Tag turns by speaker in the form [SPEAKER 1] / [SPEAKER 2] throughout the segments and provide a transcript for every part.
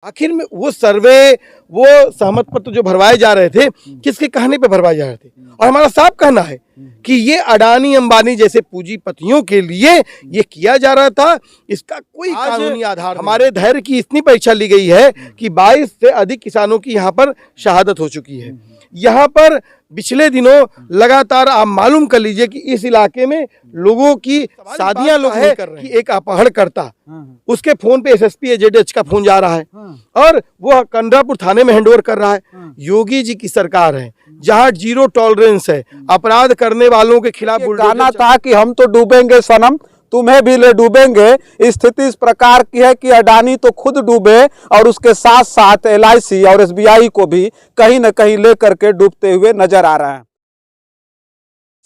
[SPEAKER 1] आखिर में वो सर्वे, वो सहमत पत्र जो भरवाए जा रहे थे, किसके कहने पे भरवाए जा रहे थे? और हमारा साफ कहना है कि ये अडानी अंबानी जैसे पूंजीपतियों के लिए ये किया जा रहा था। इसका कोई कानूनी आधार, हमारे धैर्य की इतनी परीक्षा ली गई है कि 22 से अधिक किसानों की यहाँ पर शहादत हो चुकी है। यहाँ पर पिछले दिनों लगातार आप मालूम कर लीजिए कि इस इलाके में लोगों की शादियां लोग नहीं कर रहे हैं कि एक अपहरणकर्ता, उसके फोन पे एसएसपी एजेडेच का फोन जा रहा है और वो कंडरापुर थाने में हैंडओवर कर रहा है। योगी जी की सरकार है जहां जीरो टॉलरेंस है, अपराध करने वालों के खिलाफ
[SPEAKER 2] गाना था कि हम तो डूबेंगे सनम, तुम्हें भी ले डूबेंगे। स्थिति इस प्रकार की है कि अडानी तो खुद डूबे और उसके साथ साथ LIC और SBI को भी कहीं न कहीं लेकर के डूबते हुए नजर आ रहे हैं।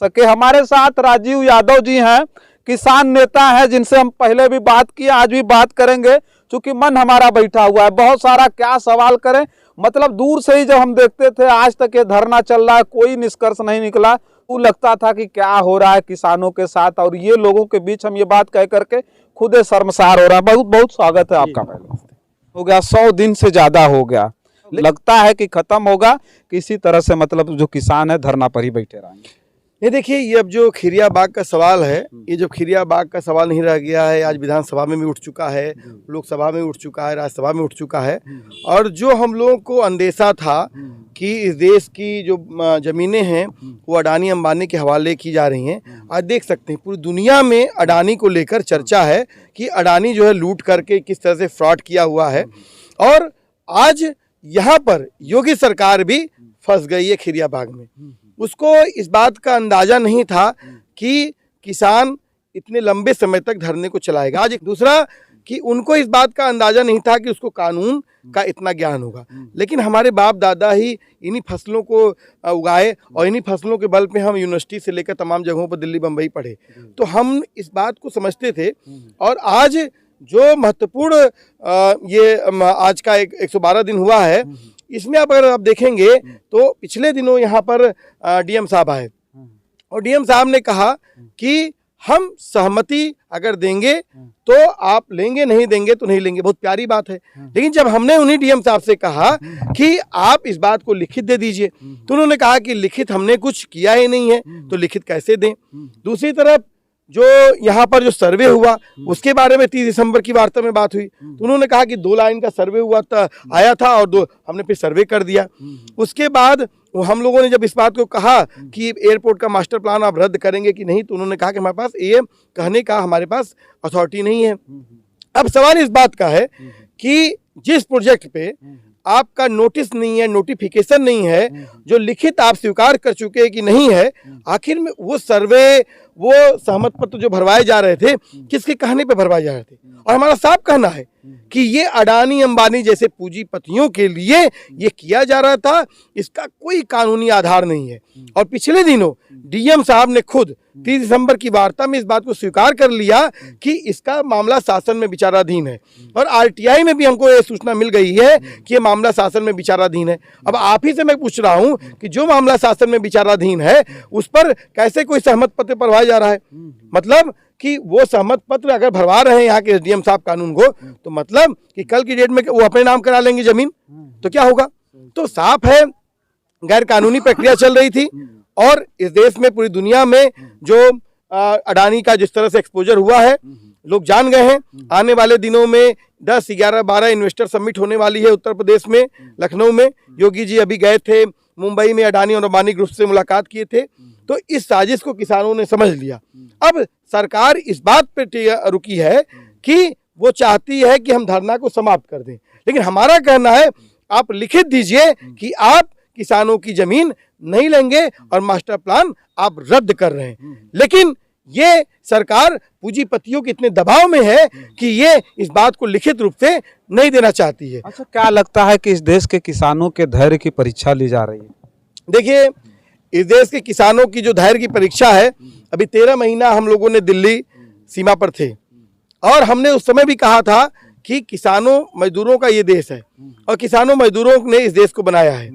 [SPEAKER 2] सके हमारे साथ राजीव यादव जी हैं, किसान नेता हैं, जिनसे हम पहले भी बात किए, आज भी बात करेंगे। चूंकि मन हमारा बैठा हुआ है, बहुत सारा क्या सवाल करें। मतलब दूर से ही जब हम देखते थे, आज तक ये धरना चल रहा है, कोई निष्कर्ष नहीं निकला। तो लगता था कि क्या हो रहा है किसानों के साथ, और ये लोगों के बीच हम ये बात कह करके खुद शर्मसार हो रहा है। बहुत बहुत स्वागत है आपका। पहले हो गया 100 दिन से ज्यादा हो गया, लगता है कि खत्म होगा किसी तरह से, मतलब जो किसान है धरना पर ही बैठे रहेंगे।
[SPEAKER 1] ये देखिए, ये अब जो खिरिया बाग का सवाल है, ये जो खिरिया बाग का सवाल नहीं रह गया है, आज विधानसभा में भी उठ चुका है, लोकसभा में उठ चुका है, राज्यसभा में उठ चुका है। और जो हम लोगों को अंदेशा था कि इस देश की जो ज़मीनें हैं वो अडानी अंबानी के हवाले की जा रही हैं, आज देख सकते हैं पूरी दुनिया में अडानी को लेकर चर्चा है कि अडानी जो है लूट करके किस तरह से फ्रॉड किया हुआ है। और आज यहाँ पर योगी सरकार भी फंस गई है खिरिया बाग में। उसको इस बात का अंदाजा नहीं था कि किसान इतने लंबे समय तक धरने को चलाएगा। आज एक दूसरा कि उनको इस बात का अंदाजा नहीं था कि उसको कानून का इतना ज्ञान होगा। लेकिन हमारे बाप दादा ही इन्हीं फसलों को उगाए और इन्हीं फसलों के बल पे हम यूनिवर्सिटी से लेकर तमाम जगहों पर दिल्ली बम्बई पढ़े, तो हम इस बात को समझते थे। और आज जो महत्वपूर्ण ये आज का 112 दिन हुआ है, इसमें अब अगर आप देखेंगे तो पिछले दिनों यहाँ पर DM साहब आए और DM साहब ने कहा कि हम सहमति अगर देंगे तो आप लेंगे, नहीं देंगे तो नहीं लेंगे। बहुत प्यारी बात है। लेकिन जब हमने उन्हीं DM साहब से कहा कि आप इस बात को लिखित दे दीजिए, तो उन्होंने कहा कि लिखित हमने कुछ किया ही नहीं है, तो लिखित कैसे दें। दूसरी तरफ जो यहाँ पर जो सर्वे हुआ उसके बारे में 30 दिसंबर की वार्ता में बात हुई, तो उन्होंने कहा कि 2 लाइन का सर्वे हुआ था, आया था और 2 हमने फिर सर्वे कर दिया। उसके बाद हम लोगों ने जब इस बात को कहा कि एयरपोर्ट का मास्टर प्लान आप रद्द करेंगे कि नहीं, तो उन्होंने कहा कि हमारे पास ये कहने का हमारे पास अथॉरिटी नहीं है। अब सवाल इस बात का है कि जिस प्रोजेक्ट पे आपका नोटिस नहीं है, नोटिफिकेशन नहीं है, जो लिखित आप स्वीकार कर चुके हैं कि नहीं है, आखिर में वो सर्वे, वो सहमत पत्र जो भरवाए जा रहे थे, किसके कहने पे भरवाए जा रहे थे? और हमारा साफ कहना है कि ये अडानी अंबानी जैसे पूंजीपतियों के लिए ये किया जा रहा था। इसका कोई कानूनी आधार नहीं है। और पिछले दिनों DM साहब ने खुद 30 दिसंबर की वार्ता में इस बात को स्वीकार कर लिया कि इसका मामला शासन में विचाराधीन है। और RTI में भी हमको ये सूचना मिल गई है कि ये मामला शासन में विचाराधीन है। अब आप ही से मैं पूछ रहा हूं कि जो मामला शासन में विचाराधीन है उस पर कैसे कोई सहमत पत्र भरवाया जा रहा है? मतलब कि वो सहमत पत्र अगर भरवा रहे हैं यहाँ के SDM साहब कानून को, तो मतलब कि कल की डेट में वो अपने नाम करा लेंगे जमीन, तो क्या होगा? तो साफ है गैर कानूनी प्रक्रिया चल रही थी। और इस देश में, पूरी दुनिया में जो अडानी का जिस तरह से एक्सपोजर हुआ है, लोग जान गए हैं। आने वाले दिनों में 10, 11, 12 इन्वेस्टर समिट होने वाली है उत्तर प्रदेश में, लखनऊ में। योगी जी अभी गए थे मुंबई में, अडानी और अंबानी ग्रुप से मुलाकात किए थे। तो इस साजिश को किसानों ने समझ लिया। अब सरकार इस बात पे रुकी है कि वो चाहती है कि हम धरना को समाप्त कर दें। लेकिन हमारा कहना है आप लिखित दीजिए कि आप किसानों की जमीन नहीं लेंगे और मास्टर प्लान आप रद्द कर रहे हैं। लेकिन ये सरकार पूंजीपतियों के इतने दबाव में है कि ये इस बात को लिखित रूप से नहीं देना चाहती है।
[SPEAKER 2] अच्छा, क्या लगता है कि इस देश के किसानों के धैर्य की परीक्षा ली जा रही है?
[SPEAKER 1] देखिए, इस देश के किसानों की जो धैर्य की परीक्षा है, अभी 13 महीना हम लोगों ने दिल्ली सीमा पर थे और हमने उस समय भी कहा था कि किसानों मजदूरों का ये देश है और किसानों मजदूरों ने इस देश को बनाया है।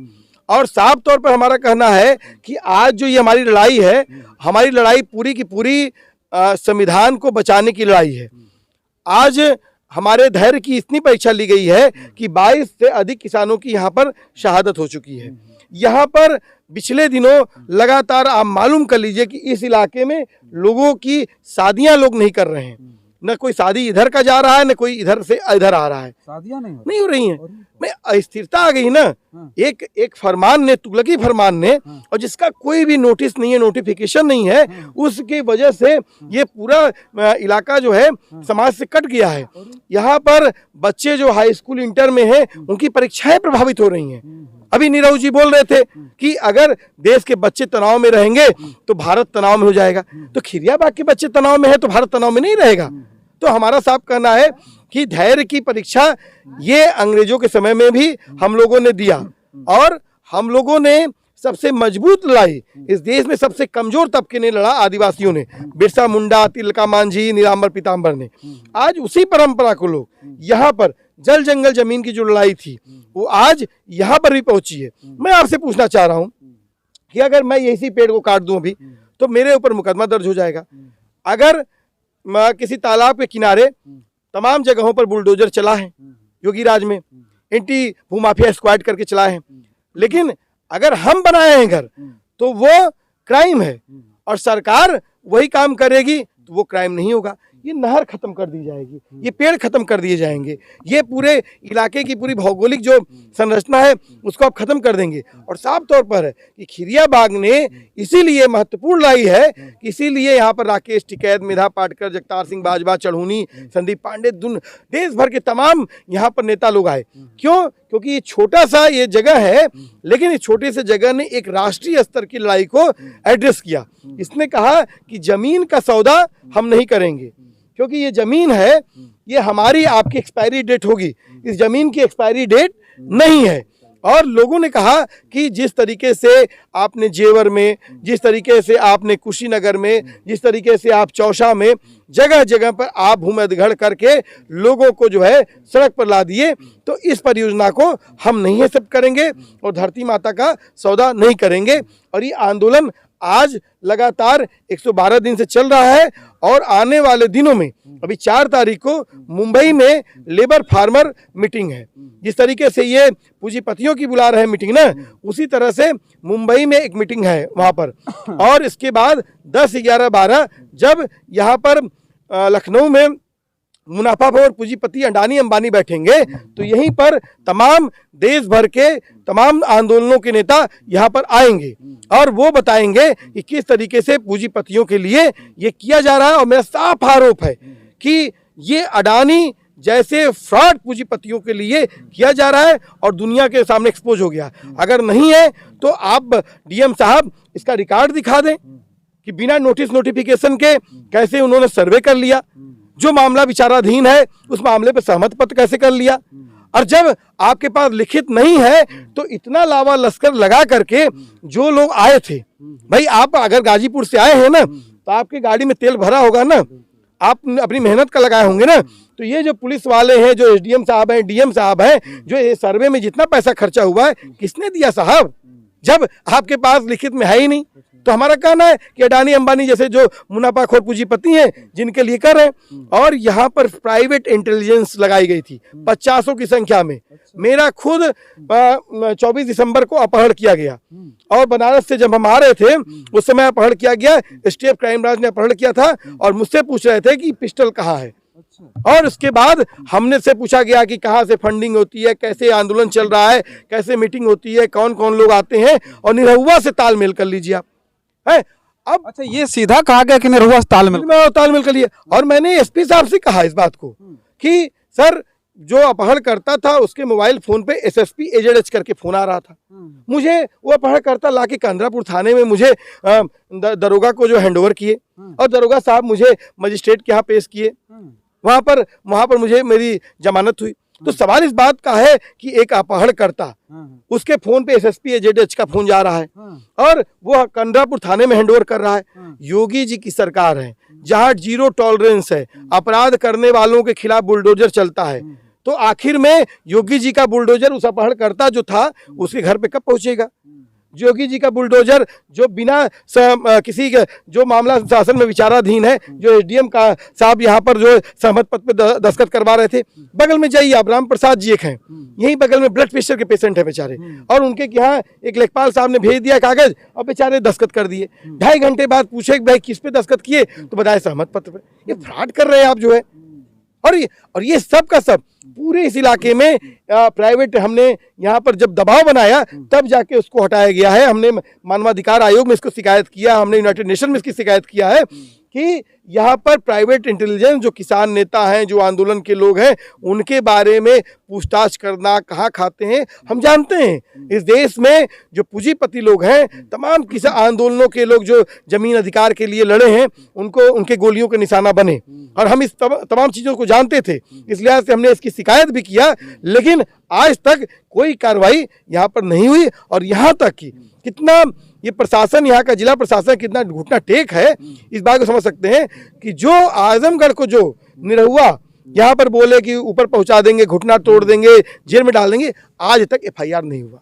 [SPEAKER 1] और साफ तौर पर हमारा कहना है कि आज जो ये हमारी लड़ाई है, हमारी लड़ाई पूरी की पूरी संविधान को बचाने की लड़ाई है। आज हमारे धैर्य की इतनी परीक्षा ली गई है कि 22 से अधिक किसानों की यहाँ पर शहादत हो चुकी है। यहाँ पर पिछले दिनों लगातार आप मालूम कर लीजिए कि इस इलाके में लोगों की शादियां लोग नहीं कर रहे हैं, न कोई शादी इधर का जा रहा है, न कोई इधर से इधर आ रहा है,
[SPEAKER 2] शादियां
[SPEAKER 1] नहीं हो रही हैं। में अस्थिरता आ गई ना। एक फरमान ने, तुगलकी फरमान ने, और जिसका कोई भी नोटिस नहीं है, नोटिफिकेशन नहीं है, उसकी वजह से ये पूरा इलाका जो है समाज से कट गया है। यहाँ पर बच्चे जो हाई स्कूल इंटर में हैं उनकी परीक्षाएं प्रभावित हो रही हैं। अभी नीरव जी बोल रहे थे कि अगर देश के बच्चे तनाव में रहेंगे तो भारत तनाव में हो जाएगा, तो खिरियाबाग के बच्चे तनाव में है तो भारत तनाव में नहीं रहेगा। तो हमारा साफ कहना है कि धैर्य की परीक्षा ये अंग्रेजों के समय में भी हम लोगों ने दिया, और हम लोगों ने सबसे मजबूत लड़ाई इस देश में सबसे कमजोर तबके ने लड़ा, आदिवासियों ने, बिरसा मुंडा, तिलका मांझी, नीलांबर पीताम्बर ने। आज उसी परंपरा को लोग यहाँ पर जल जंगल जमीन की जो लड़ाई थी वो आज यहाँ पर भी पहुंची है। मैं आपसे पूछना चाह रहा हूँ कि अगर मैं इसी पेड़ को काट दूं अभी तो मेरे ऊपर मुकदमा दर्ज हो जाएगा। अगर किसी तालाब के किनारे तमाम जगहों पर बुलडोजर चला है योगी राज में, एंटी भूमाफिया स्क्वाड करके चलाए हैं, लेकिन अगर हम बनाए हैं घर तो वो क्राइम है, और सरकार वही काम करेगी तो वो क्राइम नहीं होगा। ये नहर खत्म कर दी जाएगी, ये पेड़ खत्म कर दिए जाएंगे, ये पूरे इलाके की पूरी भौगोलिक जो संरचना है उसको आप खत्म कर देंगे। और साफ तौर पर है कि खिरियाबाग ने इसीलिए महत्वपूर्ण लाई है कि इसीलिए यहाँ पर राकेश टिकैत, मेधा पाटकर, जगतार सिंह बाजवा, चढ़ूनी, संदीप पांडे, देश भर के तमाम यहाँ पर नेता लोग आए। क्यों? क्योंकि ये छोटा सा ये जगह है, लेकिन इस छोटे से जगह ने एक राष्ट्रीय स्तर की लड़ाई को एड्रेस किया। इसने कहा कि जमीन का सौदा हम नहीं करेंगे, क्योंकि ये जमीन है, ये हमारी आपकी एक्सपायरी डेट होगी, इस जमीन की एक्सपायरी डेट नहीं है। और लोगों ने कहा कि जिस तरीके से आपने जेवर में, जिस तरीके से आपने कुशीनगर में, जिस तरीके से आप चौसा में, जगह जगह पर आप भूमि अधिग्रहण करके लोगों को जो है सड़क पर ला दिए, तो इस परियोजना को हम नहीं एक्सेप्ट करेंगे और धरती माता का सौदा नहीं करेंगे। और ये आंदोलन आज लगातार 112 दिन से चल रहा है, और आने वाले दिनों में अभी 4 तारीख को मुंबई में लेबर फार्मर मीटिंग है। जिस तरीके से ये पूंजीपतियों की बुला रहे हैं मीटिंग ना, उसी तरह से मुंबई में एक मीटिंग है वहाँ पर। और इसके बाद 10, 11, 12 जब यहाँ पर लखनऊ में मुनाफाखोर पूंजीपति अडानी अंबानी बैठेंगे, तो यहीं पर तमाम देश भर के तमाम आंदोलनों के नेता यहाँ पर आएंगे और वो बताएंगे कि किस तरीके से पूंजीपतियों के लिए ये किया जा रहा है। और मेरा साफ आरोप है कि ये अडानी जैसे फ्रॉड पूंजीपतियों के लिए किया जा रहा है और दुनिया के सामने एक्सपोज हो गया। अगर नहीं है तो आप डीएम साहब इसका रिकॉर्ड दिखा दें कि बिना नोटिस नोटिफिकेशन के कैसे उन्होंने सर्वे कर लिया, जो मामला विचाराधीन है उस मामले पर सहमति पत्र कैसे कर लिया। और जब आपके पास लिखित नहीं है तो इतना लावा लश्कर लगा करके जो लोग आए थे, भाई आप अगर गाजीपुर से आए हैं ना तो आपकी गाड़ी में तेल भरा होगा ना, आप अपनी मेहनत का लगाए होंगे ना। तो ये जो पुलिस वाले हैं, जो एसडीएम साहब हैं, डीएम साहब हैं, जो ये सर्वे में जितना पैसा खर्चा हुआ है किसने दिया साहब, जब आपके पास लिखित में है ही नहीं। तो हमारा कहना है कि अडानी अंबानी जैसे जो मुनाफाखोर पूंजीपति हैं जिनके लिए कर रहे हैं। और यहाँ पर प्राइवेट इंटेलिजेंस लगाई गई थी 50 की संख्या में। मेरा खुद 24 दिसंबर को अपहरण किया गया, और बनारस से जब हम आ रहे थे उस समय अपहरण किया गया, स्टेट क्राइम ब्रांच ने अपहरण किया था और मुझसे पूछ रहे थे कि पिस्टल कहाँ है। और उसके बाद हमने से पूछा गया कि कहाँ से फंडिंग होती है, कैसे आंदोलन चल रहा है, कैसे मीटिंग होती है, कौन कौन लोग आते हैं, और निरहुआ से तालमेल कर लीजिए आप है। अब
[SPEAKER 2] अच्छा, ये सीधा कहा गया कि निरहुआ से
[SPEAKER 1] तालमेल कर लिया। और मैंने एसपी साहब से कहा इस बात को कि सर जो अपहरण करता था उसके मोबाइल फोन पे एसएसपी एजेड करके फोन आ रहा था, मुझे वो अपहरण करता लाके कांद्रापुर थाने में मुझे दरोगा को जो हैंडओवर किए, और दरोगा साहब मुझे मजिस्ट्रेट के यहाँ पेश किए, वहां पर मुझे मेरी जमानत हुई। तो सवाल इस बात का है कि एक अपहरण करता, उसके फोन पे एसएसपी एजेड का फोन जा रहा है और वो कांद्रापुर थाने में हैंडओवर कर रहा है। योगी जी की सरकार है जहां 0 टॉलरेंस है, अपराध करने वालों के खिलाफ बुलडोजर चलता है। तो आखिर में योगी जी का बुलडोजर उस अपहरणकर्ता जो था उसके घर पे कब पहुंचेगा? योगी जी का बुलडोजर जो बिना किसी जो मामला शासन में विचाराधीन है, जो एसडीएम का साहब यहाँ पर जो सहमत पत्र पे दस्तखत करवा रहे थे, बगल में जाइए आप, राम प्रसाद जी एक हैं, यहीं बगल में ब्लड प्रेशर के पेशेंट है बेचारे, और उनके यहाँ एक लेखपाल साहब ने भेज दिया कागज और बेचारे दस्तखत कर दिए। 2.5 घंटे बाद पूछे कि भाई किस पे दस्तखत किए, तो बताया सहमत पत्र पे। ये फ्रॉड कर रहे हैं आप जो है। और ये सब का सब पूरे इस इलाके में प्राइवेट, हमने यहाँ पर जब दबाव बनाया तब जाके उसको हटाया गया है। हमने मानवाधिकार आयोग में इसको शिकायत किया, हमने यूनाइटेड नेशन में इसकी शिकायत किया है कि यहाँ पर प्राइवेट इंटेलिजेंस, जो किसान नेता हैं, जो आंदोलन के लोग हैं, उनके बारे में पूछताछ करना, कहाँ खाते हैं हम जानते हैं। इस देश में जो पूंजीपति लोग हैं, तमाम किसान आंदोलनों के लोग जो जमीन अधिकार के लिए लड़े हैं, उनको उनके गोलियों के निशाना बने, और हम इस तमाम चीज़ों को जानते थे। इस लिहाज से हमने इसकी शिकायत भी किया, लेकिन आज तक कोई कार्रवाई यहाँ पर नहीं हुई। और यहाँ तक कि कितना ये प्रशासन, यहाँ का जिला प्रशासन कितना घुटना टेक है, इस बात को समझ सकते हैं कि जो आजमगढ़ को जो निरहुआ यहाँ पर बोले कि ऊपर पहुंचा देंगे, घुटना तोड़ देंगे, जेल में डाल देंगे, आज तक एफआईआर नहीं हुआ।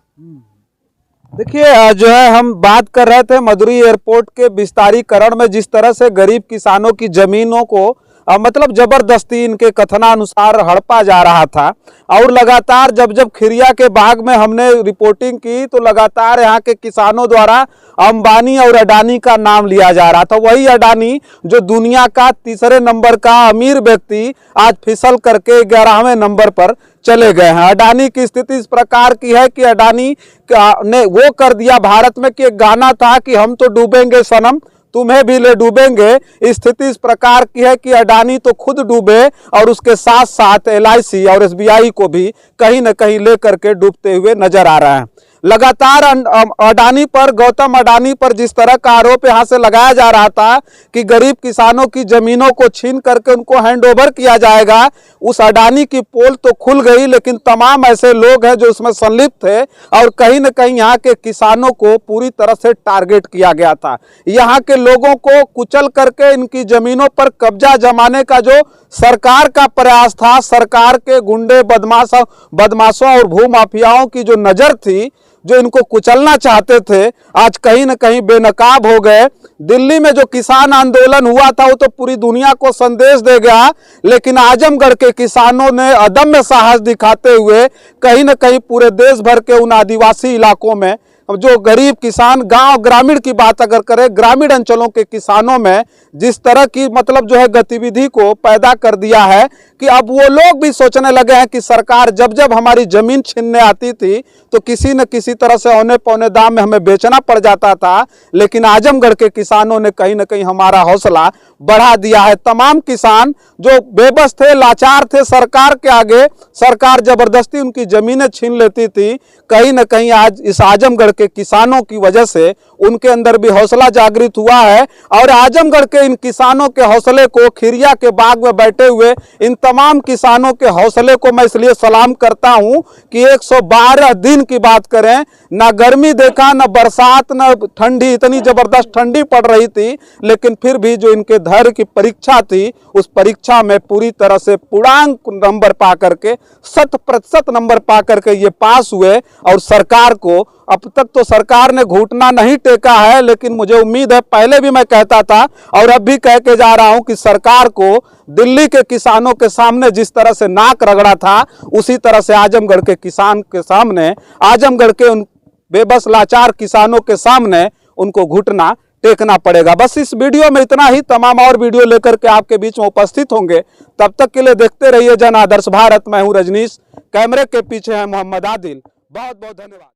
[SPEAKER 2] देखिए, जो है हम बात कर रहे थे मदुरई एयरपोर्ट के विस्तारीकरण में जिस तरह से गरीब किसानों की जमीनों को मतलब जबरदस्ती इनके कथनानुसार हड़पा जा रहा था, और लगातार जब खिरिया के बाग में हमने रिपोर्टिंग की तो लगातार यहाँ के किसानों द्वारा अंबानी और अडानी का नाम लिया जा रहा था। वही अडानी जो दुनिया का 3रे नंबर का अमीर व्यक्ति आज फिसल करके 11वें नंबर पर चले गए हैं। अडानी की स्थिति इस प्रकार की है कि अडानी ने वो कर दिया भारत में कि एक गाना था कि हम तो डूबेंगे सनम तुम्हें भी ले डूबेंगे। स्थिति इस प्रकार की है कि अडानी तो खुद डूबे और उसके साथ साथ एलआईसी और एसबीआई को भी कहीं न कहीं लेकर के डूबते हुए नजर आ रहा है। लगातार अडानी पर, गौतम अडानी पर जिस तरह का आरोप यहाँ से लगाया जा रहा था कि गरीब किसानों की जमीनों को छीन करके उनको हैंडओवर किया जाएगा, उस अडानी की पोल तो खुल गई, लेकिन तमाम ऐसे लोग हैं जो उसमें संलिप्त थे और कहीं न कहीं यहाँ के किसानों को पूरी तरह से टारगेट किया गया था। यहाँ के लोगों को कुचल करके इनकी जमीनों पर कब्जा जमाने का जो सरकार का प्रयास था, सरकार के गुंडे बदमाशों और भूमाफियाओं की जो नजर थी, जो इनको कुचलना चाहते थे, आज कहीं न कहीं बेनकाब हो गए। दिल्ली में जो किसान आंदोलन हुआ था वो तो पूरी दुनिया को संदेश दे गया, लेकिन आजमगढ़ के किसानों ने अदम्य साहस दिखाते हुए कहीं न कहीं पूरे देश भर के उन आदिवासी इलाकों में जो गरीब किसान, गांव ग्रामीण की बात अगर करें, ग्रामीण अंचलों के किसानों में जिस तरह की मतलब जो है गतिविधि को पैदा कर दिया है कि अब वो लोग भी सोचने लगे हैं कि सरकार जब हमारी जमीन छीनने आती थी तो किसी न किसी तरह से औने पौने दाम में हमें बेचना पड़ जाता था, लेकिन आजमगढ़ के किसानों ने कहीं न कहीं हमारा हौसला बढ़ा दिया है। तमाम किसान जो बेबस थे, लाचार थे सरकार के आगे, सरकार जबरदस्ती उनकी जमीनें छीन लेती थी, कहीं न कहीं आज इस आजमगढ़ के किसानों की वजह से उनके अंदर भी हौसला जागृत हुआ है। और आजमगढ़ के इन किसानों के हौसले को, खिरिया के बाग में बैठे हुए इन तमाम किसानों के हौसले को मैं इसलिए सलाम करता हूं कि 112 दिन की बात करें, ना गर्मी देखा, ना बरसात, ना ठंडी, इतनी जबरदस्त ठंडी पड़ रही थी, लेकिन फिर भी जो इनके धैर्य की परीक्षा थी, उस परीक्षा में पूरी तरह से पूर्णांक नंबर पा करके, 100% नंबर पा करके ये पास हुए। और सरकार को अब तक तो सरकार ने घुटना नहीं टेका है, लेकिन मुझे उम्मीद है, पहले भी मैं कहता था और अब भी कह के जा रहा हूं कि सरकार को दिल्ली के किसानों के सामने जिस तरह से नाक रगड़ा था, उसी तरह से आजमगढ़ के किसान के सामने, आजमगढ़ के उन बेबस लाचार किसानों के सामने उनको घुटना टेकना पड़ेगा। बस इस वीडियो में इतना ही, तमाम और वीडियो लेकर के आपके बीच में उपस्थित होंगे। तब तक के लिए देखते रहिए जन आदर्श भारत। मैं हूं रजनीश, कैमरे के पीछे है मोहम्मद आदिल। बहुत बहुत धन्यवाद।